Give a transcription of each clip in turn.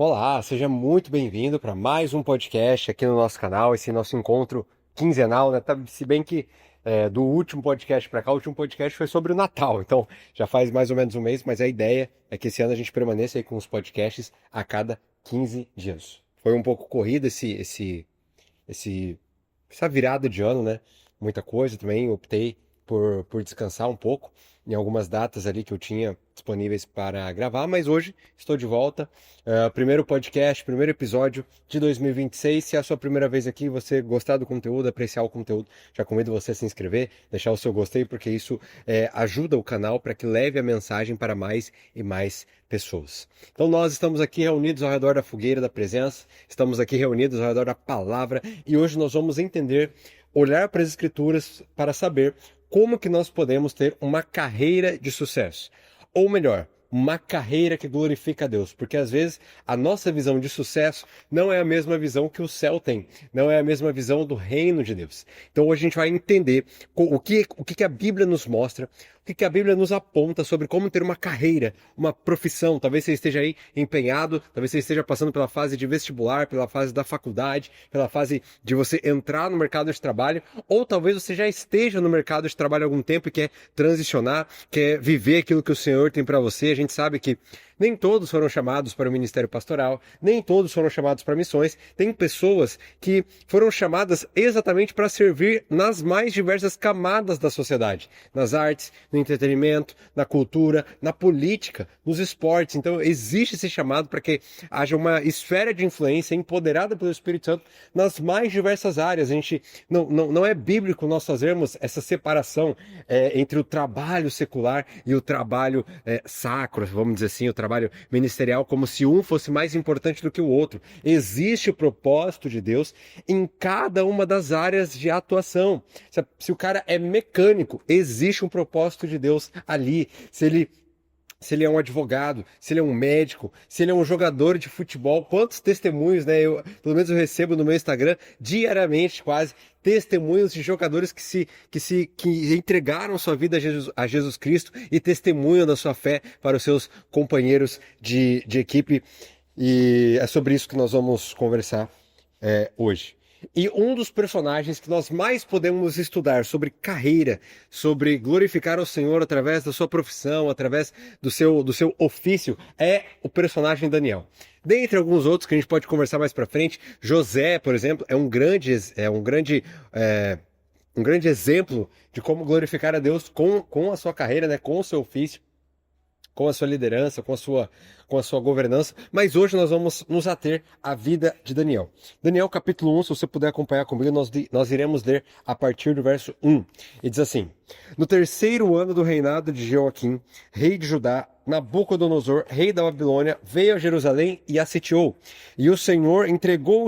Olá, seja muito bem-vindo para mais um podcast aqui no nosso canal, esse nosso encontro quinzenal, né? Se bem que do último podcast para cá, o último podcast foi sobre o Natal, então já faz mais ou menos um mês, mas a ideia é que esse ano a gente permaneça aí com os podcasts a cada 15 dias. Foi um pouco corrido esse, essa virada de ano, né? Muita coisa também, optei por descansar um pouco em algumas datas ali que eu tinha disponíveis para gravar, mas hoje estou de volta. Primeiro podcast, primeiro episódio de 2026. Se é a sua primeira vez aqui, você gostar do conteúdo, apreciar o conteúdo, já convido você a se inscrever, deixar o seu gostei, porque isso ajuda o canal para que leve a mensagem para mais e mais pessoas. Então nós estamos aqui reunidos ao redor da fogueira da presença, estamos aqui reunidos ao redor da palavra e hoje nós vamos entender, olhar para as escrituras para saber como que nós podemos ter uma carreira de sucesso. Ou melhor, uma carreira que glorifica a Deus, porque às vezes a nossa visão de sucesso não é a mesma visão que o céu tem, não é a mesma visão do reino de Deus. Então hoje a gente vai entender o que a Bíblia nos mostra, o que a Bíblia nos aponta sobre como ter uma carreira, uma profissão. Talvez você esteja aí empenhado, talvez você esteja passando pela fase de vestibular, pela fase da faculdade, pela fase de você entrar no mercado de trabalho, ou talvez você já esteja no mercado de trabalho há algum tempo e quer transicionar, quer viver aquilo que o Senhor tem para você. A gente sabe que nem todos foram chamados para o ministério pastoral, nem todos foram chamados para missões. Tem pessoas que foram chamadas exatamente para servir nas mais diversas camadas da sociedade, nas artes, no entretenimento, na cultura, na política, nos esportes. Então existe esse chamado para que haja uma esfera de influência empoderada pelo Espírito Santo nas mais diversas áreas. A gente não é bíblico nós fazermos essa separação entre o trabalho secular e o trabalho sacro, vamos dizer assim, o trabalho ministerial, como se um fosse mais importante do que o outro. Existe o propósito de Deus em cada uma das áreas de atuação. Se o cara é mecânico, existe um propósito de Deus ali. Se ele é um advogado, se ele é um médico, se ele é um jogador de futebol, quantos testemunhos, né? Pelo menos eu recebo no meu Instagram diariamente, quase, testemunhos de jogadores que entregaram sua vida a Jesus Cristo e testemunham da sua fé para os seus companheiros de equipe. E é sobre isso que nós vamos conversar hoje. E um dos personagens que nós mais podemos estudar sobre carreira, sobre glorificar o Senhor através da sua profissão, através do seu ofício, é o personagem Daniel. Dentre alguns outros que a gente pode conversar mais para frente, José, por exemplo, um grande exemplo de como glorificar a Deus com a sua carreira, né, com o seu ofício, com a sua liderança, com a sua governança, mas hoje nós vamos nos ater à vida de Daniel. Daniel capítulo 1, se você puder acompanhar comigo, nós iremos ler a partir do verso 1. E diz assim: No terceiro ano do reinado de Joaquim, rei de Judá, Nabucodonosor, rei da Babilônia, veio a Jerusalém e a sitiou. E o Senhor entregou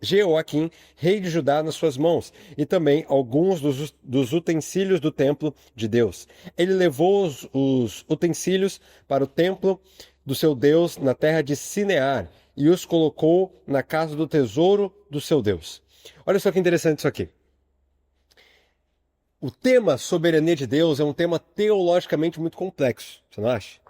Jeoaquim, rei de Judá, nas suas mãos, e também alguns dos utensílios do templo de Deus. Ele levou os utensílios para o templo do seu Deus na terra de Sinear e os colocou na casa do tesouro do seu Deus. Olha só que interessante isso aqui. O tema soberania de Deus é um tema teologicamente muito complexo, você não acha?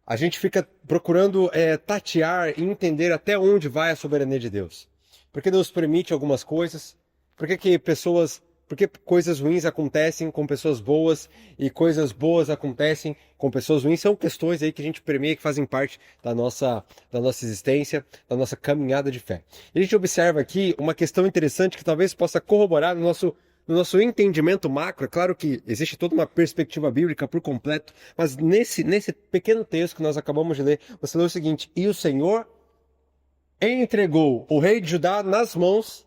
A gente fica procurando tatear e entender até onde vai a soberania de Deus. Por que Deus permite algumas coisas? Por que coisas ruins acontecem com pessoas boas e coisas boas acontecem com pessoas ruins? São questões aí que a gente permeia, que fazem parte da nossa existência, da nossa caminhada de fé. E a gente observa aqui uma questão interessante que talvez possa corroborar no nosso entendimento macro. É claro que existe toda uma perspectiva bíblica por completo, mas nesse pequeno texto que nós acabamos de ler, você lê o seguinte: E o Senhor entregou o rei de Judá nas mãos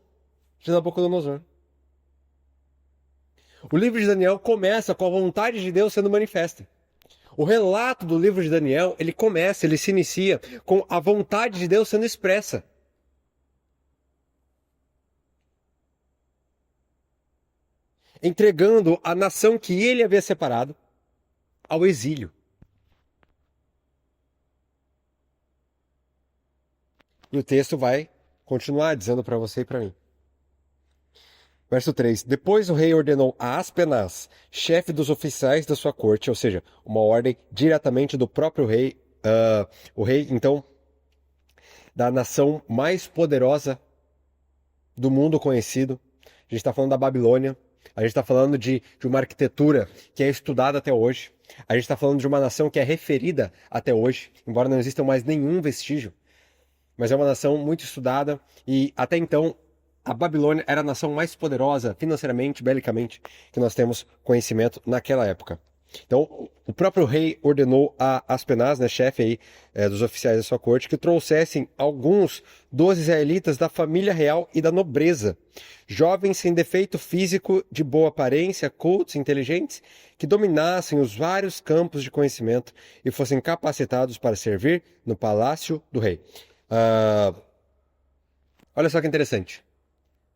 de Nabucodonosor. O livro de Daniel começa com a vontade de Deus sendo manifesta. O relato do livro de Daniel, ele se inicia com a vontade de Deus sendo expressa. Entregando a nação que ele havia separado ao exílio. E o texto vai continuar dizendo para você e para mim. Verso 3. Depois o rei ordenou a Aspenaz, chefe dos oficiais da sua corte, ou seja, uma ordem diretamente do próprio rei, O rei, então, da nação mais poderosa do mundo conhecido. A gente está falando da Babilônia. A gente está falando de uma arquitetura que é estudada até hoje. A gente está falando de uma nação que é referida até hoje, embora não exista mais nenhum vestígio. Mas é uma nação muito estudada e até então a Babilônia era a nação mais poderosa financeiramente, belicamente, que nós temos conhecimento naquela época. Então, o próprio rei ordenou a Aspenaz, né, chefe aí, dos oficiais da sua corte, que trouxessem alguns dos israelitas da família real e da nobreza, jovens sem defeito físico, de boa aparência, cultos, inteligentes, que dominassem os vários campos de conhecimento e fossem capacitados para servir no palácio do rei. Olha só que interessante.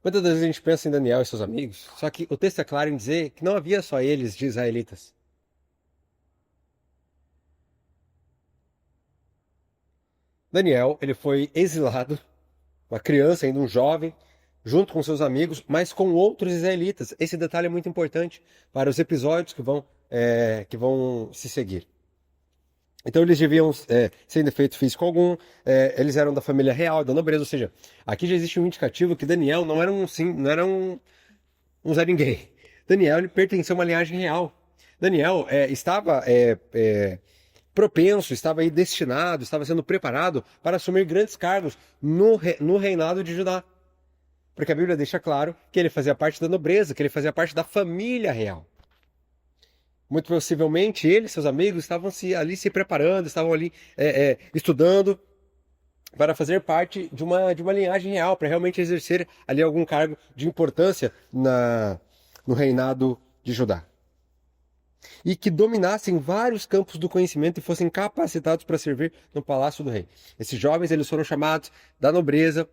Muitas das vezes a gente pensa em Daniel e seus amigos, só que o texto é claro em dizer que não havia só eles de israelitas. Daniel, ele foi exilado, uma criança, ainda um jovem, junto com seus amigos, mas com outros israelitas. Esse detalhe é muito importante para os episódios que vão se seguir. Então eles deviam, sem defeito físico algum, eles eram da família real, da nobreza, ou seja, aqui já existe um indicativo que Daniel não era um Zé Ninguém. Daniel ele pertencia a uma linhagem real. Daniel estava propenso, estava aí destinado, estava sendo preparado para assumir grandes cargos no reinado de Judá. Porque a Bíblia deixa claro que ele fazia parte da nobreza, que ele fazia parte da família real. Muito possivelmente ele e seus amigos estavam ali se preparando, estavam ali estudando para fazer parte de uma linhagem real, para realmente exercer ali algum cargo de importância no reinado de Judá. E que dominassem vários campos do conhecimento e fossem capacitados para servir no palácio do rei. Esses jovens eles foram chamados da nobreza,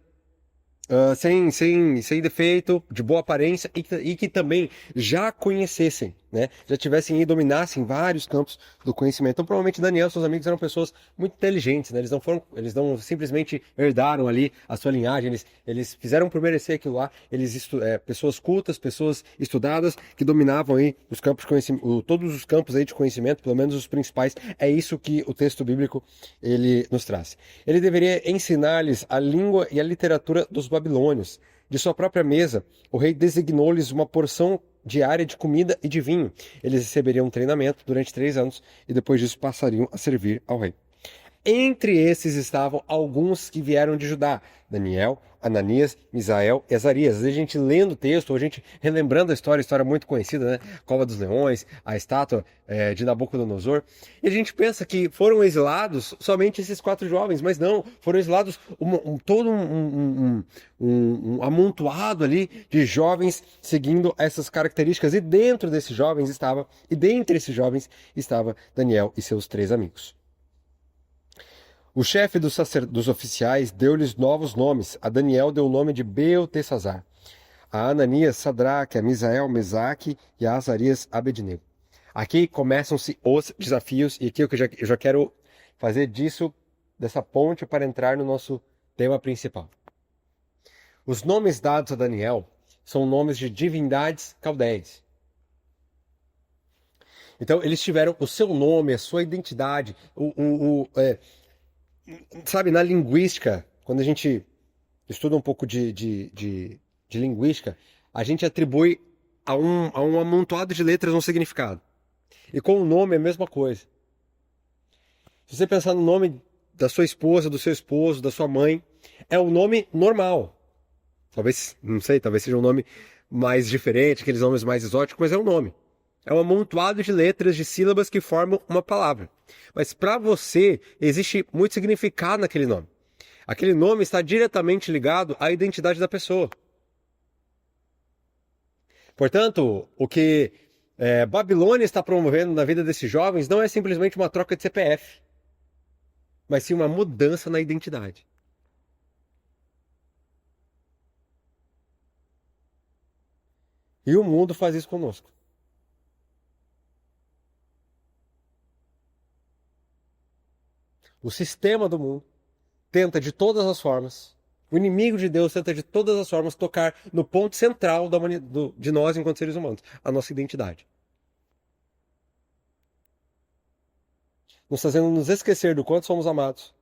sem defeito, de boa aparência e que também já conhecessem, né? Já tivessem e dominassem vários campos do conhecimento. Então, provavelmente Daniel e seus amigos eram pessoas muito inteligentes, né? Eles não simplesmente herdaram ali a sua linhagem, eles fizeram por merecer aquilo lá. Pessoas cultas, pessoas estudadas que dominavam aí os campos de conhecimento, todos os campos aí de conhecimento, pelo menos os principais. É isso que o texto bíblico ele nos traz. Ele deveria ensinar-lhes a língua e a literatura dos babilônios. De sua própria mesa, o rei designou-lhes uma porção diária de comida e de vinho. Eles receberiam um treinamento durante 3 anos e depois disso passariam a servir ao rei. Entre esses estavam alguns que vieram de Judá: Daniel, Ananias, Misael e Azarias. Às vezes a gente lendo o texto, ou a gente relembrando a história muito conhecida, né? Cova dos Leões, a estátua de Nabucodonosor. E a gente pensa que foram exilados somente esses 4 jovens, mas não, foram exilados todo um amontoado ali de jovens seguindo essas características. E dentre esses jovens estava Daniel e seus 3 amigos. O chefe dos oficiais deu-lhes novos nomes. A Daniel deu o nome de Beltesazar. A Ananias, Sadraque, a Misael, Mesaque e a Azarias, Abednego. Aqui começam-se os desafios e aqui eu já quero fazer dessa ponte para entrar no nosso tema principal. Os nomes dados a Daniel são nomes de divindades caldeias. Então eles tiveram o seu nome, a sua identidade, sabe, na linguística, quando a gente estuda um pouco de linguística, a gente atribui a um amontoado de letras um significado. E com o nome é a mesma coisa. Se você pensar no nome da sua esposa, do seu esposo, da sua mãe, é o nome normal. Talvez, não sei, talvez seja um nome mais diferente, aqueles nomes mais exóticos, mas é um nome. É um amontoado de letras, de sílabas que formam uma palavra. Mas para você, existe muito significado naquele nome. Aquele nome está diretamente ligado à identidade da pessoa. Portanto, o que Babilônia está promovendo na vida desses jovens não é simplesmente uma troca de CPF, mas sim uma mudança na identidade. E o mundo faz isso conosco. O sistema do mundo tenta de todas as formas, o inimigo de Deus tenta de todas as formas tocar no ponto central de nós enquanto seres humanos, a nossa identidade. nos fazendo nos esquecer do quanto somos amados,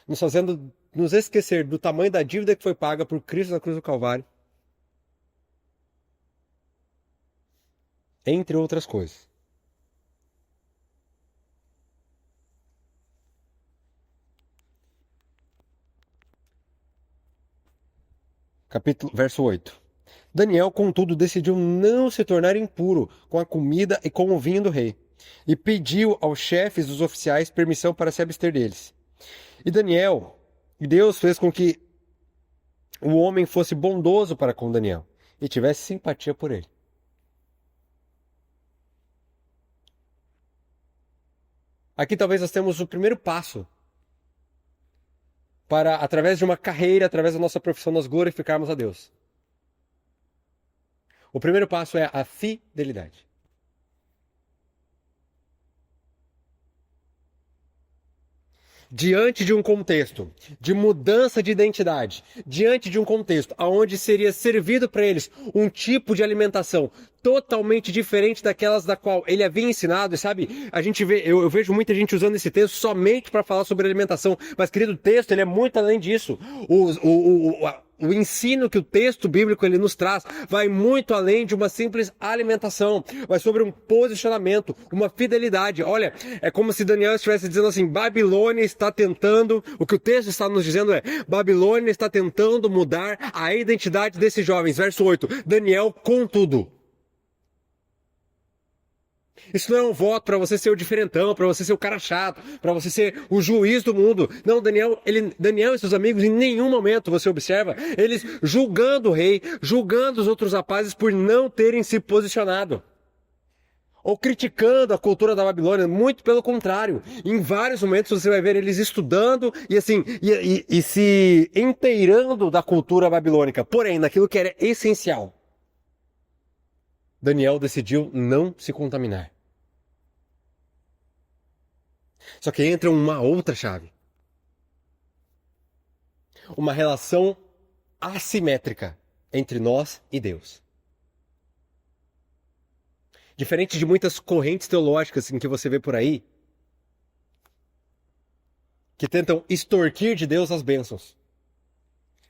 nos fazendo nos esquecer do tamanho da dívida que foi paga por Cristo na cruz do Calvário, entre outras coisas. Verso 8. Daniel, contudo, decidiu não se tornar impuro com a comida e com o vinho do rei, e pediu aos chefes dos oficiais permissão para se abster deles. E Deus fez com que o homem fosse bondoso para com Daniel e tivesse simpatia por ele. Aqui talvez nós temos o primeiro passo para, através de uma carreira, através da nossa profissão, nós glorificarmos a Deus. O primeiro passo é a fidelidade. Diante de um contexto de mudança de identidade, diante de um contexto onde seria servido para eles um tipo de alimentação totalmente diferente daquelas da qual ele havia ensinado, e sabe, eu vejo muita gente usando esse texto somente para falar sobre alimentação, mas querido, o texto ele é muito além disso. O ensino que o texto bíblico ele nos traz vai muito além de uma simples alimentação, vai sobre um posicionamento, uma fidelidade. Olha, é como se Daniel estivesse dizendo assim, Babilônia está tentando, o que o texto está nos dizendo é, Babilônia está tentando mudar a identidade desses jovens. Verso 8, Daniel, contudo. Isso não é um voto para você ser o diferentão, para você ser o cara chato, para você ser o juiz do mundo. Não, Daniel e seus amigos, em nenhum momento você observa eles julgando o rei, julgando os outros rapazes por não terem se posicionado. Ou criticando a cultura da Babilônia, muito pelo contrário. Em vários momentos você vai ver eles estudando e se inteirando da cultura babilônica. Porém, naquilo que era essencial, Daniel decidiu não se contaminar. Só que entra uma outra chave. Uma relação assimétrica entre nós e Deus. Diferente de muitas correntes teológicas em que você vê por aí, que tentam extorquir de Deus as bênçãos.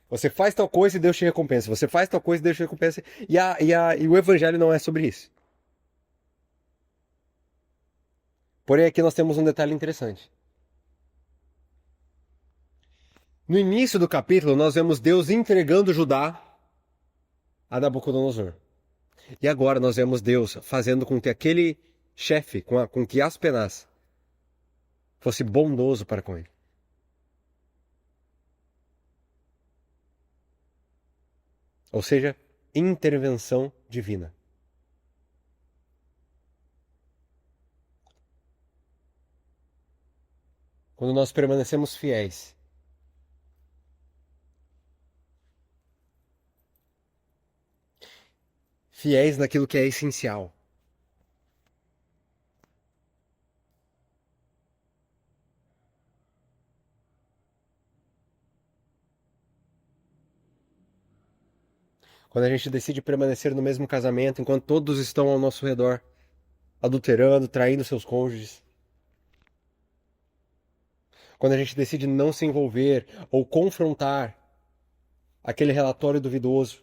Você faz tal coisa e Deus te recompensa. Você faz tal coisa e Deus te recompensa. E o evangelho não é sobre isso. Porém, aqui nós temos um detalhe interessante. No início do capítulo, nós vemos Deus entregando Judá a Nabucodonosor. E agora nós vemos Deus fazendo com que aquele chefe, com que Aspenaz, fosse bondoso para com ele. Ou seja, intervenção divina. Quando nós permanecemos fiéis, fiéis naquilo que é essencial. Quando a gente decide permanecer no mesmo casamento enquanto todos estão ao nosso redor, adulterando, traindo seus cônjuges. Quando a gente decide não se envolver ou confrontar aquele relatório duvidoso.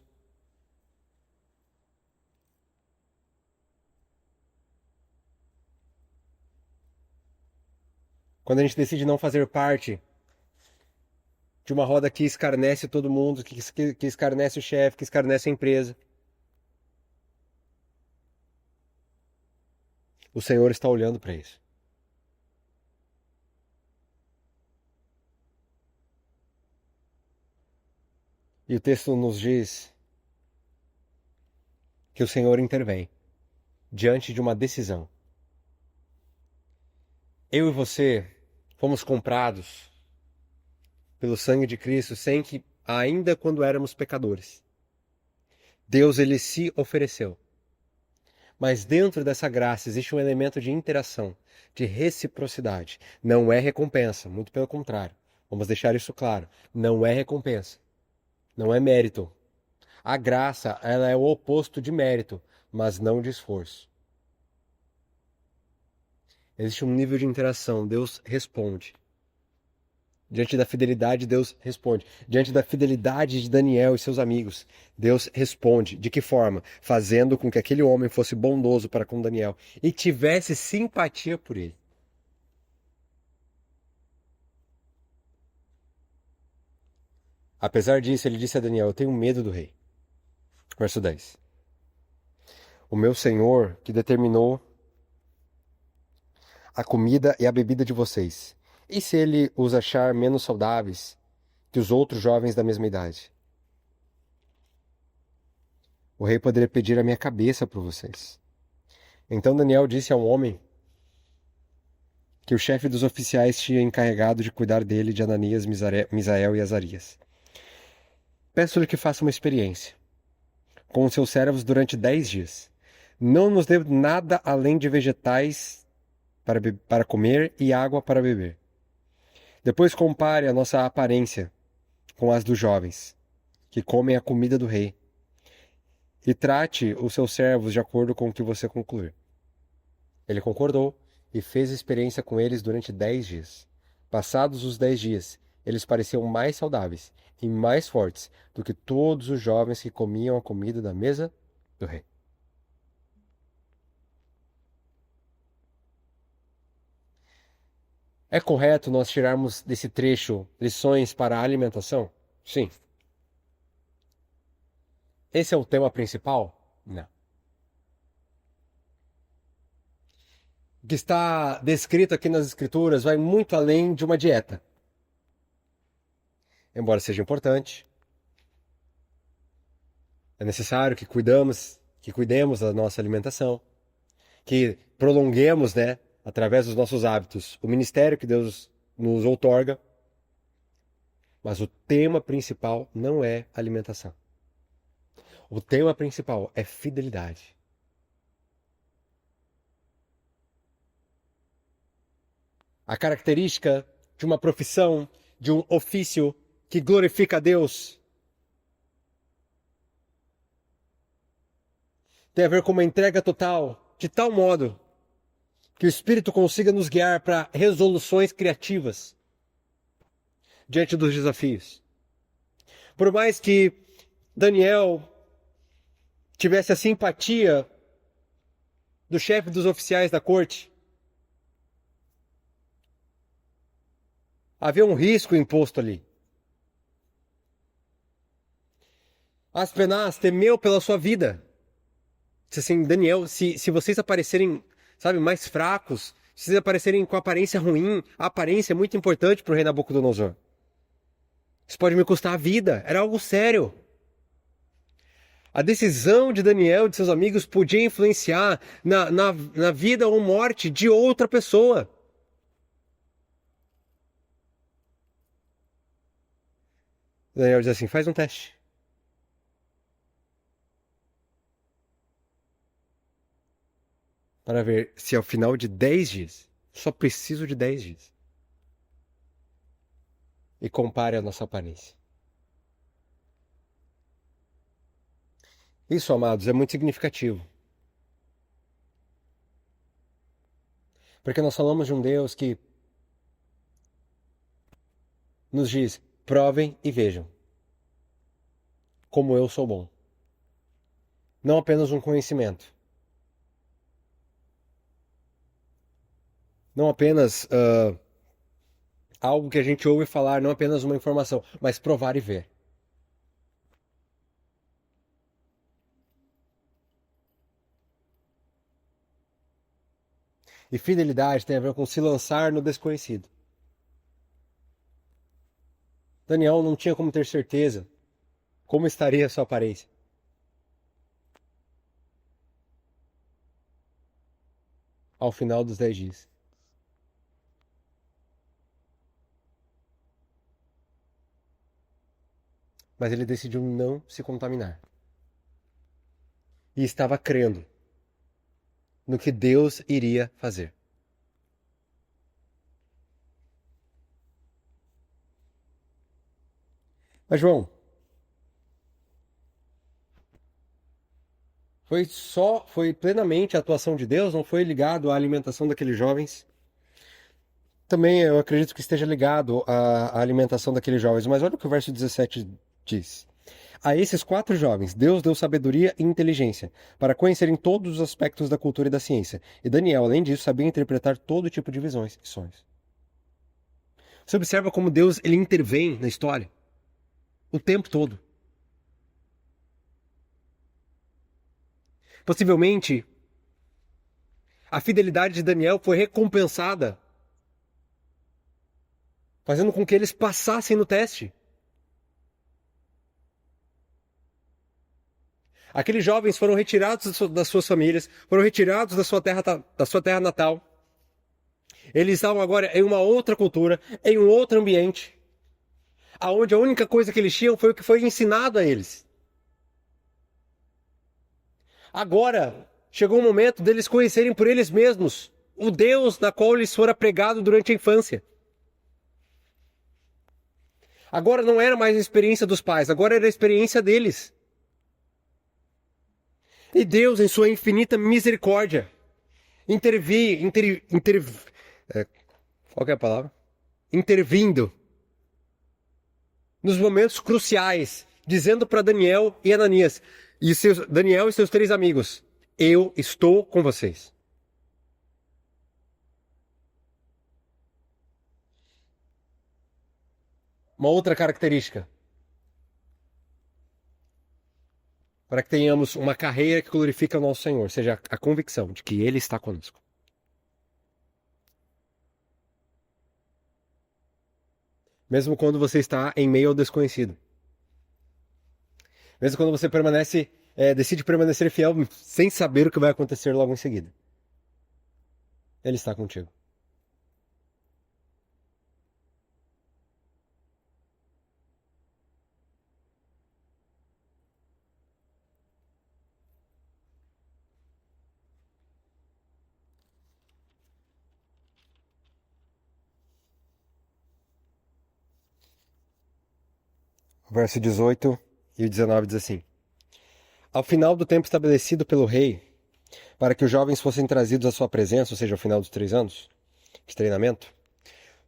Quando a gente decide não fazer parte de uma roda que escarnece todo mundo, que escarnece o chefe, que escarnece a empresa. O Senhor está olhando para isso. E o texto nos diz que o Senhor intervém diante de uma decisão. Eu e você fomos comprados pelo sangue de Cristo sem que, ainda quando éramos pecadores, Deus ele se ofereceu. Mas dentro dessa graça existe um elemento de interação, de reciprocidade. Não é recompensa, muito pelo contrário. Vamos deixar isso claro. Não é recompensa. Não é mérito. A graça, ela é o oposto de mérito, mas não de esforço. Existe um nível de interação, Deus responde. Diante da fidelidade, Deus responde. Diante da fidelidade de Daniel e seus amigos, Deus responde. De que forma? Fazendo com que aquele homem fosse bondoso para com Daniel e tivesse simpatia por ele. Apesar disso, ele disse a Daniel: eu tenho medo do rei. Verso 10. O meu senhor que determinou a comida e a bebida de vocês. E se ele os achar menos saudáveis que os outros jovens da mesma idade? O rei poderia pedir a minha cabeça por vocês. Então Daniel disse ao homem que o chefe dos oficiais tinha encarregado de cuidar dele, de Ananias, Misael e Azarias: peço-lhe que faça uma experiência com os seus servos durante 10 dias. Não nos dê nada além de vegetais para comer e água para beber. Depois compare a nossa aparência com as dos jovens, que comem a comida do rei, e trate os seus servos de acordo com o que você concluir. Ele concordou e fez experiência com eles durante 10 dias. Passados os 10 dias, eles pareciam mais saudáveis e mais fortes do que todos os jovens que comiam a comida da mesa do rei. É correto nós tirarmos desse trecho lições para a alimentação? Sim. Esse é o tema principal? Não. O que está descrito aqui nas Escrituras vai muito além de uma dieta. Embora seja importante, é necessário que cuidemos da nossa alimentação, que prolonguemos, né, através dos nossos hábitos, o ministério que Deus nos outorga. Mas o tema principal não é alimentação. O tema principal é fidelidade. A característica de uma profissão, de um ofício que glorifica a Deus, tem a ver com uma entrega total, de tal modo que o Espírito consiga nos guiar para resoluções criativas diante dos desafios. Por mais que Daniel tivesse a simpatia do chefe dos oficiais da corte, havia um risco imposto ali. Aspenaz temeu pela sua vida. Disse assim: Daniel, se vocês aparecerem, sabe, mais fracos, se vocês aparecerem com aparência ruim, a aparência é muito importante para o rei Nabucodonosor. Isso pode me custar a vida. Era algo sério. A decisão de Daniel e de seus amigos podia influenciar na vida ou morte de outra pessoa. Daniel diz assim: faz um teste. Para ver se ao final de 10 dias, só preciso de 10 dias, e compare a nossa aparência. Isso, amados, é muito significativo. Porque nós falamos de um Deus que nos diz: provem e vejam como eu sou bom. Não apenas um conhecimento. Não apenas algo que a gente ouve falar, não apenas uma informação, mas provar e ver. E fidelidade tem a ver com se lançar no desconhecido. Daniel não tinha como ter certeza como estaria a sua aparência. Ao final dos 10 dias. Mas ele decidiu não se contaminar. E estava crendo no que Deus iria fazer. Mas, João, foi plenamente a atuação de Deus, não foi ligado à alimentação daqueles jovens? também eu acredito que esteja ligado à alimentação daqueles jovens. Mas olha o que o verso 17 diz. A esses 4 jovens, Deus deu sabedoria e inteligência para conhecerem todos os aspectos da cultura e da ciência. E Daniel, além disso, sabia interpretar todo tipo de visões e sonhos. Você observa como Deus ele intervém na história o tempo todo. Possivelmente, a fidelidade de Daniel foi recompensada, fazendo com que eles passassem no teste. Aqueles jovens foram retirados das suas famílias, foram retirados da sua terra natal. Eles estavam agora em uma outra cultura, em um outro ambiente, aonde a única coisa que eles tinham foi o que foi ensinado a eles. Agora, chegou o momento deles conhecerem por eles mesmos o Deus da qual lhes fora pregado durante a infância. Agora não era mais a experiência dos pais, agora era a experiência deles. E Deus, em sua infinita misericórdia, qual que é a palavra? Intervindo nos momentos cruciais, dizendo para Daniel e Ananias, Daniel e seus 3 amigos, eu estou com vocês. Uma outra característica para que tenhamos uma carreira que glorifica o nosso Senhor, seja a convicção de que Ele está conosco. Mesmo quando você está em meio ao desconhecido. Mesmo quando você decide permanecer fiel sem saber o que vai acontecer logo em seguida. Ele está contigo. O verso 18 e o 19 diz assim: Ao final do tempo estabelecido pelo rei, para que os jovens fossem trazidos à sua presença, ou seja, ao final dos 3 anos de treinamento,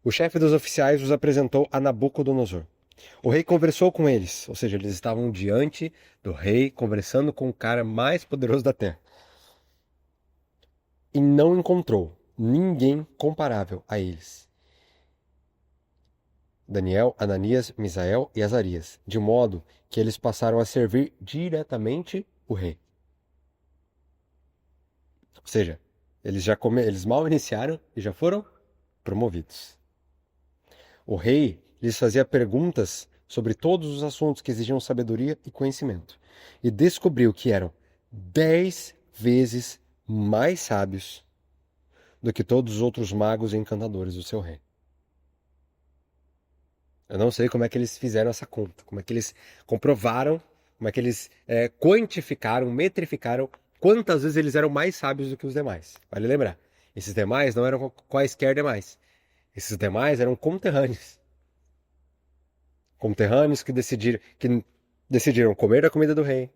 o chefe dos oficiais os apresentou a Nabucodonosor. O rei conversou com eles, ou seja, eles estavam diante do rei, conversando com o cara mais poderoso da terra. E não encontrou ninguém comparável a eles. Daniel, Ananias, Misael e Azarias, de modo que eles passaram a servir diretamente o rei. Ou seja, eles mal iniciaram e já foram promovidos. O rei lhes fazia perguntas sobre todos os assuntos que exigiam sabedoria e conhecimento, e descobriu que eram 10 vezes mais sábios do que todos os outros magos e encantadores do seu rei. Eu não sei como é que eles fizeram essa conta, como é que eles comprovaram, como é que eles quantificaram, metrificaram quantas vezes eles eram mais sábios do que os demais. Vale lembrar, esses demais não eram quaisquer demais. Esses demais eram conterrâneos. Conterrâneos que decidiram comer da comida do rei,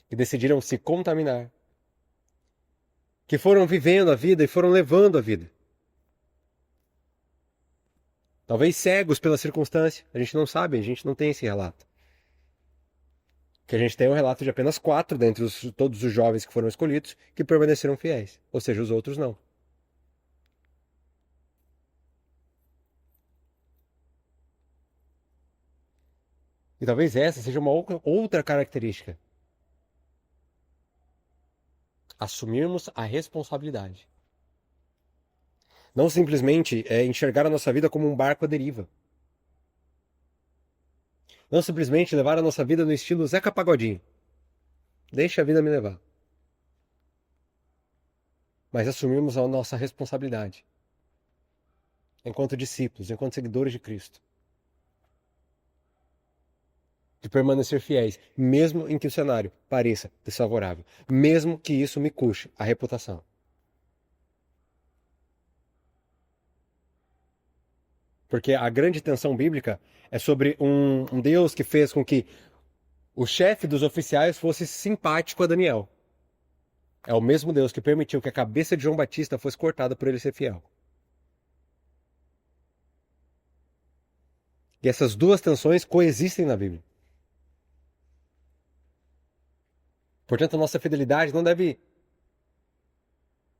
que decidiram se contaminar, que foram vivendo a vida e foram levando a vida. Talvez cegos pela circunstância, a gente não sabe, a gente não tem esse relato. Que a gente tem um relato de apenas 4 dentre todos os jovens que foram escolhidos que permaneceram fiéis, ou seja, os outros não. E talvez essa seja uma outra característica. Assumirmos a responsabilidade. Não simplesmente enxergar a nossa vida como um barco à deriva. Não simplesmente levar a nossa vida no estilo Zeca Pagodinho. Deixa a vida me levar. Mas assumirmos a nossa responsabilidade. Enquanto discípulos, enquanto seguidores de Cristo. De permanecer fiéis, mesmo em que o cenário pareça desfavorável. Mesmo que isso me custe a reputação. Porque a grande tensão bíblica é sobre um Deus que fez com que o chefe dos oficiais fosse simpático a Daniel. É o mesmo Deus que permitiu que a cabeça de João Batista fosse cortada por ele ser fiel. E essas duas tensões coexistem na Bíblia. Portanto, a nossa fidelidade não deve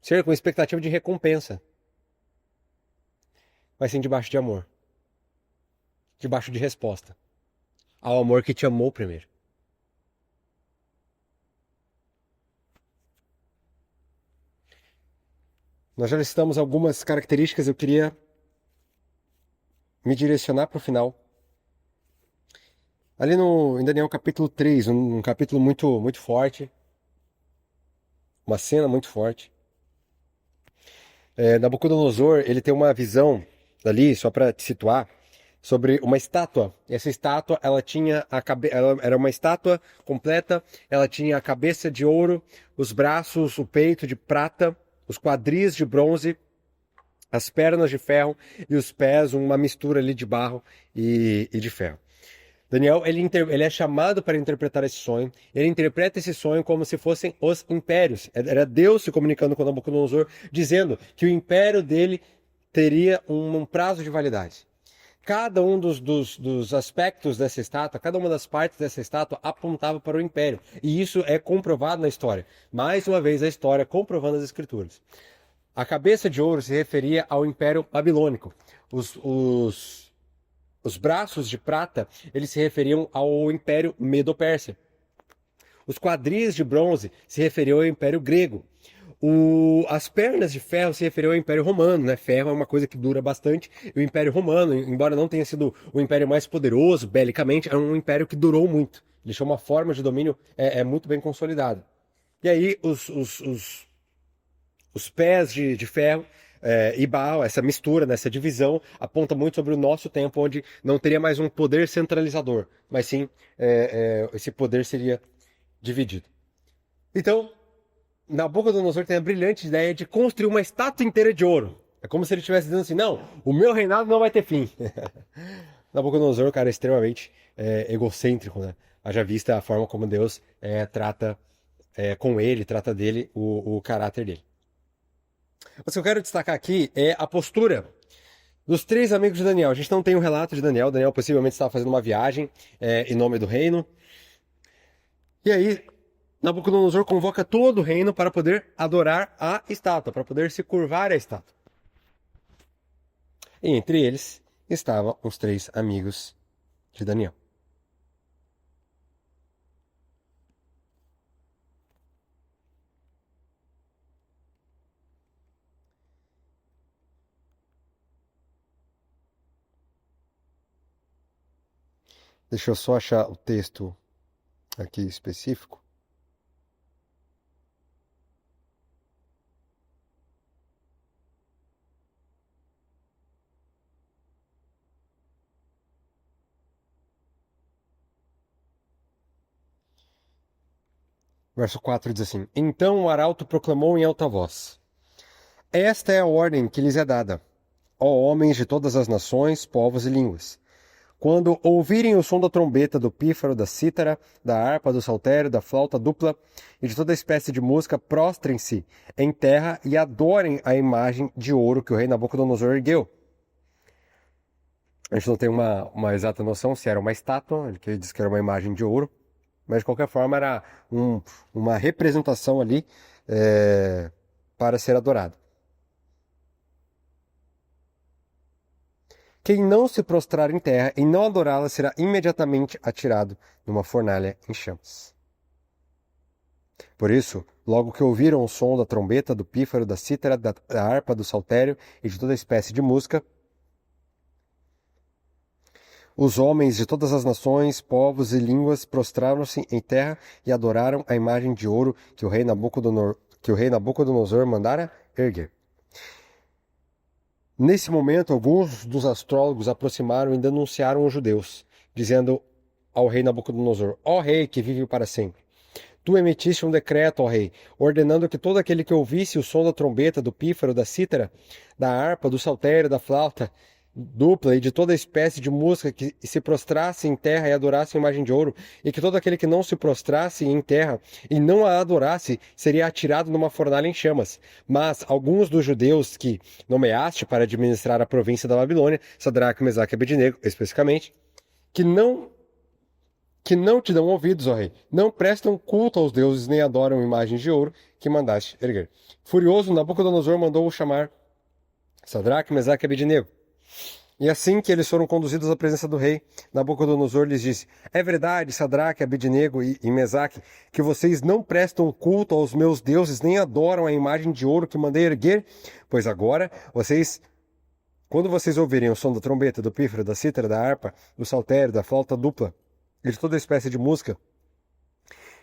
ser com expectativa de recompensa, mas sim debaixo de amor, debaixo de resposta ao amor que te amou primeiro. Nós já listamos algumas características, eu queria me direcionar para o final. Ali em Daniel capítulo 3, um capítulo muito, muito forte, uma cena muito forte. Nabucodonosor, ele tem uma visão ali, só para te situar, sobre uma estátua. Essa estátua, ela era uma estátua completa, ela tinha a cabeça de ouro, os braços, o peito de prata, os quadris de bronze, as pernas de ferro e os pés, uma mistura ali de barro e de ferro. Daniel, ele é chamado para interpretar esse sonho. Ele interpreta esse sonho como se fossem os impérios. Era Deus se comunicando com Nabucodonosor, dizendo que o império dele teria um prazo de validade. Cada um dos aspectos dessa estátua, cada uma das partes dessa estátua apontava para o império. E isso é comprovado na história. Mais uma vez, a história comprovando as escrituras. A cabeça de ouro se referia ao Império Babilônico. Os braços de prata, eles se referiam ao Império Medo-Pérsia. Os quadris de bronze se referiam ao Império Grego. As pernas de ferro se referiam ao Império Romano, né? Ferro é uma coisa que dura bastante. E o Império Romano, embora não tenha sido o império mais poderoso, belicamente, é um império que durou muito. Deixou uma forma de domínio muito bem consolidada. E aí, os pés de ferro e Baal, essa mistura, né, essa divisão, aponta muito sobre o nosso tempo, onde não teria mais um poder centralizador, mas sim esse poder seria dividido. Então, Nabucodonosor tem a brilhante ideia de construir uma estátua inteira de ouro. É como se ele estivesse dizendo assim, não, o meu reinado não vai ter fim. Nabucodonosor, cara, é extremamente egocêntrico, né? Haja vista a forma como Deus trata com ele, trata dele, o caráter dele. O que eu quero destacar aqui é a postura dos três amigos de Daniel. A gente não tem um relato de Daniel. Daniel possivelmente estava fazendo uma viagem em nome do reino. E aí, Nabucodonosor convoca todo o reino para poder adorar a estátua, para poder se curvar à estátua. E entre eles estavam os três amigos de Daniel. Deixa eu só achar o texto aqui específico. Verso 4 diz assim: Então o arauto proclamou em alta voz: Esta é a ordem que lhes é dada, ó homens de todas as nações, povos e línguas. Quando ouvirem o som da trombeta, do pífaro, da cítara, da harpa, do saltério, da flauta dupla e de toda espécie de música, prostrem-se em terra e adorem a imagem de ouro que o rei Nabucodonosor ergueu. A gente não tem uma exata noção se era uma estátua, ele diz que era uma imagem de ouro, mas de qualquer forma era uma representação ali para ser adorado. Quem não se prostrar em terra e não adorá-la será imediatamente atirado numa fornalha em chamas. Por isso, logo que ouviram o som da trombeta, do pífaro, da cítara, da harpa, do saltério e de toda espécie de música, os homens de todas as nações, povos e línguas prostraram-se em terra e adoraram a imagem de ouro que o rei Nabucodonosor mandara erguer. Nesse momento, alguns dos astrólogos aproximaram e denunciaram os judeus, dizendo ao rei Nabucodonosor: Ó rei que vive para sempre, tu emitiste um decreto, ó rei, ordenando que todo aquele que ouvisse o som da trombeta, do pífaro, da cítara, da harpa, do saltério, da flauta, dupla e de toda espécie de música que se prostrasse em terra e adorasse a imagem de ouro, e que todo aquele que não se prostrasse em terra e não a adorasse seria atirado numa fornalha em chamas. Mas alguns dos judeus que nomeaste para administrar a província da Babilônia, Sadraque, Mesaque e Abednego, especificamente, que não te dão ouvidos, ó rei, não prestam culto aos deuses nem adoram imagens de ouro que mandaste erguer. Furioso, Nabucodonosor mandou chamar Sadraque, Mesaque e Abednego. E assim que eles foram conduzidos à presença do rei, Nabucodonosor lhes disse: É verdade, Sadraque, Abednego e Mesaque, que vocês não prestam culto aos meus deuses, nem adoram a imagem de ouro que mandei erguer? Pois agora, quando vocês ouvirem o som da trombeta, do pífaro, da cítara, da harpa, do saltério, da flauta dupla e de toda espécie de música,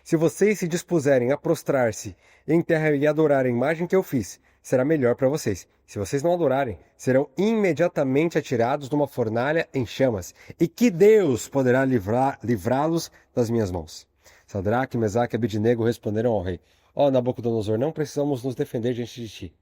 se vocês se dispuserem a prostrar-se em terra e adorar a imagem que eu fiz, será melhor para vocês. Se vocês não adorarem, serão imediatamente atirados numa fornalha em chamas. E que Deus poderá livrá-los das minhas mãos? Sadraque, Mesaque e Abednego responderam ao rei: Ó Nabucodonosor, não precisamos nos defender diante de ti.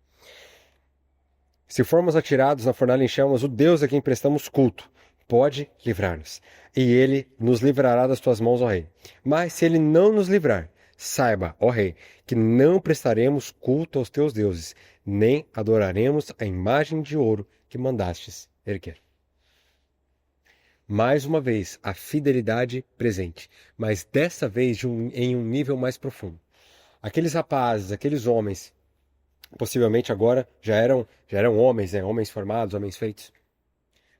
Se formos atirados na fornalha em chamas, o Deus a quem prestamos culto pode livrar-nos, e ele nos livrará das tuas mãos, ó rei. Mas se ele não nos livrar, saiba, ó rei, que não prestaremos culto aos teus deuses, nem adoraremos a imagem de ouro que mandastes erguer. Mais uma vez, a fidelidade presente, mas dessa vez em um nível mais profundo. Aqueles rapazes, aqueles homens, possivelmente agora já eram homens, né? Homens formados, homens feitos.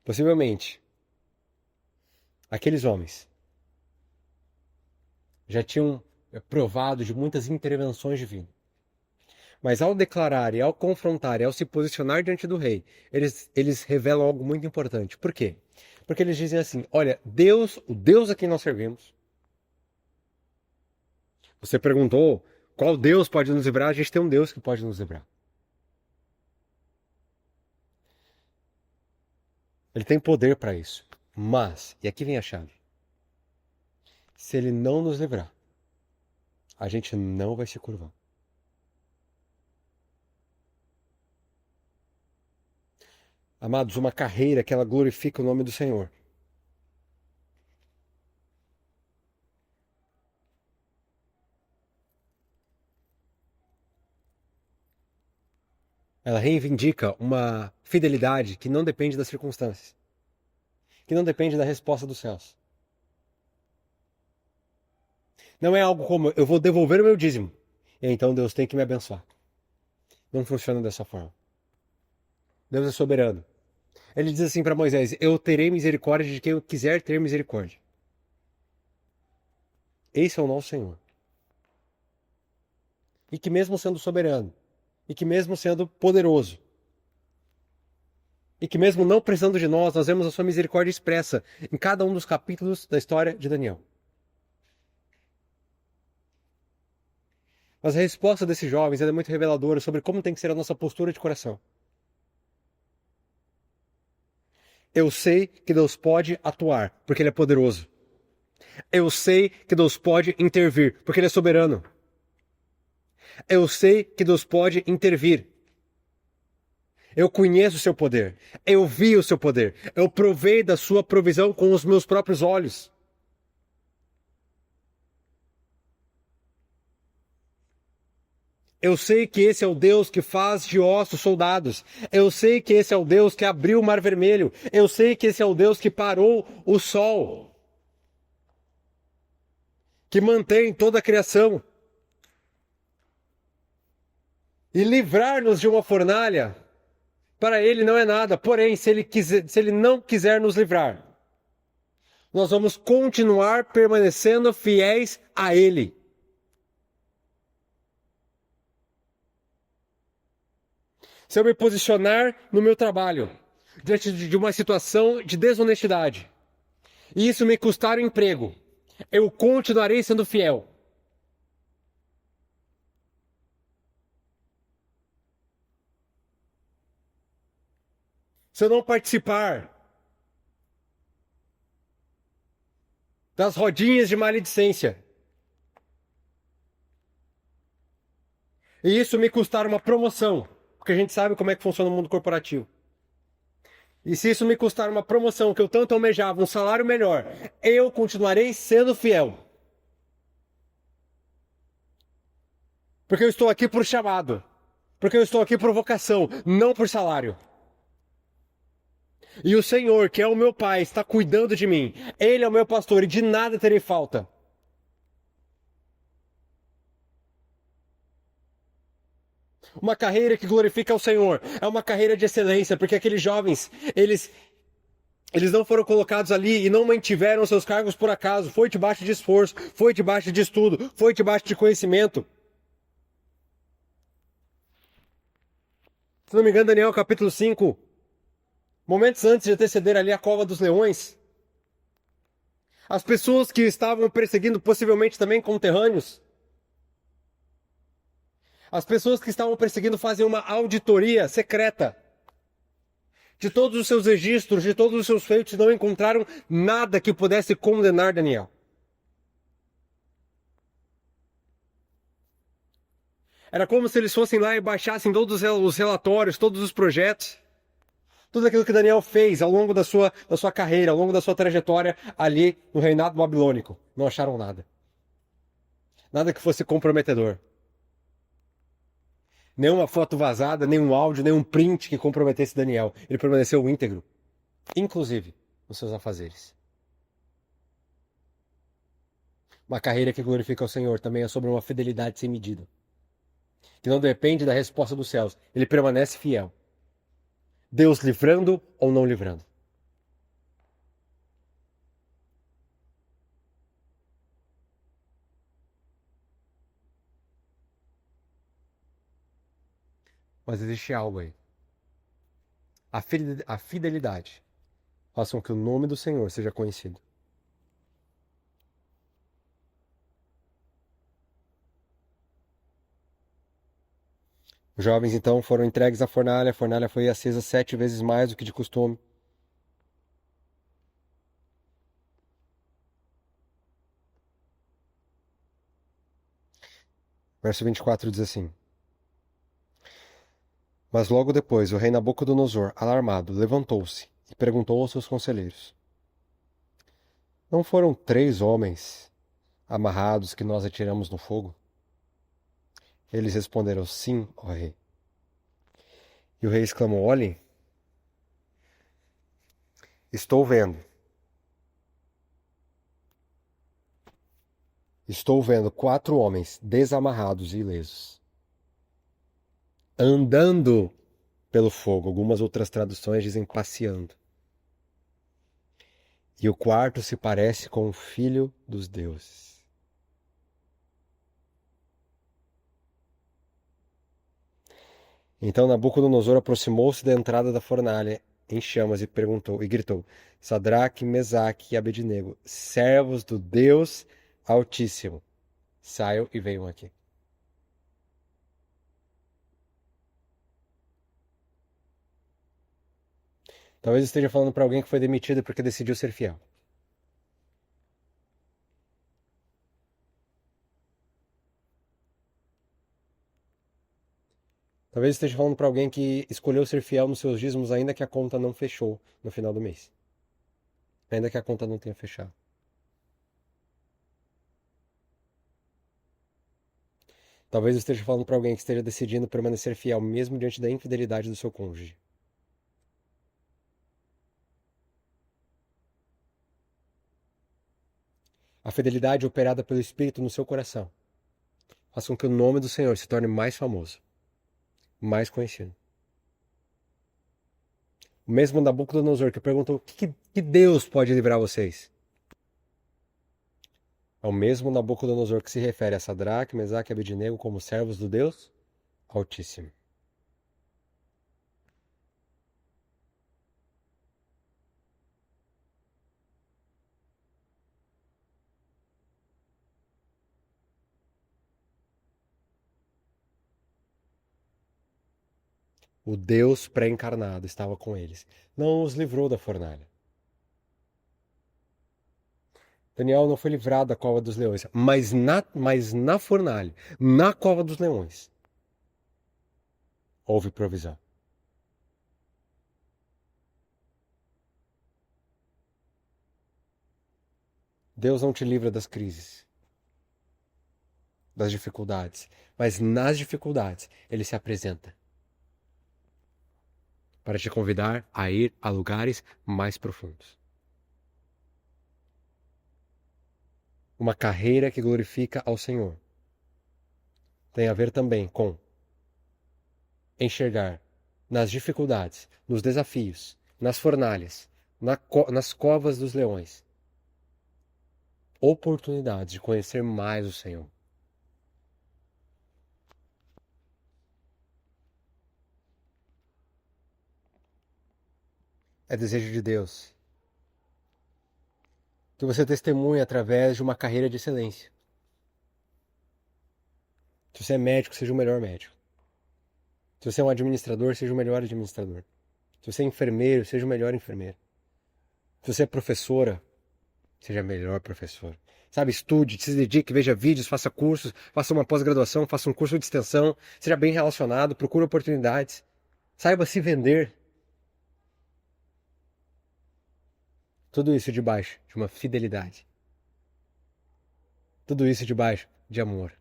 Possivelmente, aqueles homens já tinham provado de muitas intervenções divinas. Mas ao declarar e ao confrontar e ao se posicionar diante do rei, eles revelam algo muito importante. Por quê? Porque eles dizem assim: olha, Deus, o Deus a quem nós servimos. Você perguntou qual Deus pode nos livrar? A gente tem um Deus que pode nos livrar. Ele tem poder para isso. Mas, e aqui vem a chave: se ele não nos livrar, a gente não vai se curvar. Amados, uma carreira que ela glorifica o nome do Senhor. Ela reivindica uma fidelidade que não depende das circunstâncias, que não depende da resposta dos céus. Não é algo como eu vou devolver o meu dízimo, e então Deus tem que me abençoar. Não funciona dessa forma. Deus é soberano. Ele diz assim para Moisés: Eu terei misericórdia de quem eu quiser ter misericórdia. Esse é o nosso Senhor. E que mesmo sendo soberano, e que mesmo sendo poderoso, e que mesmo não precisando de nós vemos a sua misericórdia expressa em cada um dos capítulos da história de Daniel. Mas a resposta desses jovens é muito reveladora sobre como tem que ser a nossa postura de coração. Eu sei que Deus pode atuar, porque Ele é poderoso. Eu sei que Deus pode intervir, porque Ele é soberano. Eu sei que Deus pode intervir. Eu conheço o seu poder. Eu vi o seu poder. Eu provei da sua provisão com os meus próprios olhos. Eu sei que esse é o Deus que faz de ossos soldados. Eu sei que esse é o Deus que abriu o mar vermelho. Eu sei que esse é o Deus que parou o sol. Que mantém toda a criação. E livrar-nos de uma fornalha, para ele não é nada. Porém, se ele não quiser nos livrar, nós vamos continuar permanecendo fiéis a ele. Se eu me posicionar no meu trabalho, diante de uma situação de desonestidade, e isso me custar o emprego, eu continuarei sendo fiel. Se eu não participar das rodinhas de maledicência, e isso me custar uma promoção, porque a gente sabe como é que funciona o mundo corporativo. E se isso me custar uma promoção que eu tanto almejava, um salário melhor, eu continuarei sendo fiel. Porque eu estou aqui por chamado. Porque eu estou aqui por vocação, não por salário. E o Senhor, que é o meu Pai, está cuidando de mim. Ele é o meu pastor e de nada terei falta. Uma carreira que glorifica o Senhor. É uma carreira de excelência, porque aqueles jovens, eles não foram colocados ali e não mantiveram seus cargos por acaso. Foi debaixo de esforço, foi debaixo de estudo, foi debaixo de conhecimento. Se não me engano, Daniel capítulo 5, momentos antes de anteceder ali a cova dos leões, as pessoas que estavam perseguindo possivelmente também conterrâneos, as pessoas que estavam perseguindo fazem uma auditoria secreta de todos os seus registros, de todos os seus feitos, e não encontraram nada que pudesse condenar Daniel. Era como se eles fossem lá e baixassem todos os relatórios, todos os projetos, tudo aquilo que Daniel fez ao longo da sua carreira, ao longo da sua trajetória ali no reinado babilônico. Não acharam nada. Nada que fosse comprometedor. Nenhuma foto vazada, nenhum áudio, nenhum print que comprometesse Daniel. Ele permaneceu íntegro, inclusive nos seus afazeres. Uma carreira que glorifica o Senhor também é sobre uma fidelidade sem medida, que não depende da resposta dos céus. Ele permanece fiel. Deus livrando ou não livrando. Mas existe algo aí. A fidelidade faz com que o nome do Senhor seja conhecido. Os jovens então foram entregues à fornalha. A fornalha foi acesa 7 vezes mais do que de costume. Verso 24 diz assim: Mas logo depois o rei Nabucodonosor, alarmado, levantou-se e perguntou aos seus conselheiros: Não foram 3 homens amarrados que nós atiramos no fogo? Eles responderam: Sim, ó rei. E o rei exclamou: Olhem, estou vendo. Estou vendo 4 homens desamarrados e ilesos, andando pelo fogo. Algumas outras traduções dizem passeando. E o quarto se parece com o filho dos deuses. Então Nabucodonosor aproximou-se da entrada da fornalha em chamas e perguntou e gritou: Sadraque, Mesaque e Abednego, servos do Deus Altíssimo, saiam e venham aqui. Talvez esteja falando para alguém que foi demitido porque decidiu ser fiel. Talvez esteja falando para alguém que escolheu ser fiel nos seus dízimos ainda que a conta não fechou no final do mês. Ainda que a conta não tenha fechado. Talvez esteja falando para alguém que esteja decidindo permanecer fiel mesmo diante da infidelidade do seu cônjuge. A fidelidade operada pelo Espírito no seu coração faz com que o nome do Senhor se torne mais famoso, mais conhecido. O mesmo Nabucodonosor que perguntou: que Deus pode livrar vocês? É o mesmo Nabucodonosor que se refere a Sadraque, Mesaque e Abednego como servos do Deus Altíssimo. O Deus pré-encarnado estava com eles. Não os livrou da fornalha. Daniel não foi livrado da cova dos leões, mas na fornalha, na cova dos leões, houve provisão. Deus não te livra das crises, das dificuldades, mas nas dificuldades Ele se apresenta para te convidar a ir a lugares mais profundos. Uma carreira que glorifica ao Senhor tem a ver também com enxergar nas dificuldades, nos desafios, nas fornalhas, nas covas dos leões, oportunidades de conhecer mais o Senhor. É desejo de Deus que você testemunhe através de uma carreira de excelência. Se você é médico, seja o melhor médico. Se você é um administrador, seja o melhor administrador. Se você é enfermeiro, seja o melhor enfermeiro. Se você é professora, seja a melhor professora. Sabe, estude, se dedique, veja vídeos, faça cursos, faça uma pós-graduação, faça um curso de extensão, seja bem relacionado, procure oportunidades. Saiba se vender. Tudo isso debaixo de uma fidelidade. Tudo isso debaixo de amor.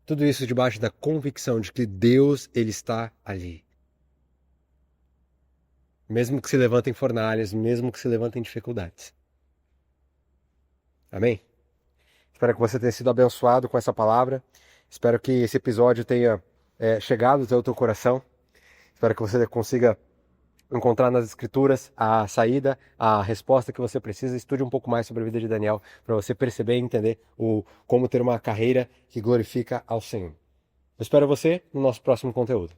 Tudo isso debaixo da convicção de que Deus, Ele está ali. Mesmo que se levantem fornalhas, mesmo que se levantem dificuldades. Amém? Espero que você tenha sido abençoado com essa palavra. Espero que esse episódio tenha chegado até o teu coração. Espero que você consiga encontrar nas escrituras a saída, a resposta que você precisa. Estude um pouco mais sobre a vida de Daniel para você perceber e entender como ter uma carreira que glorifica ao Senhor. Eu espero você no nosso próximo conteúdo.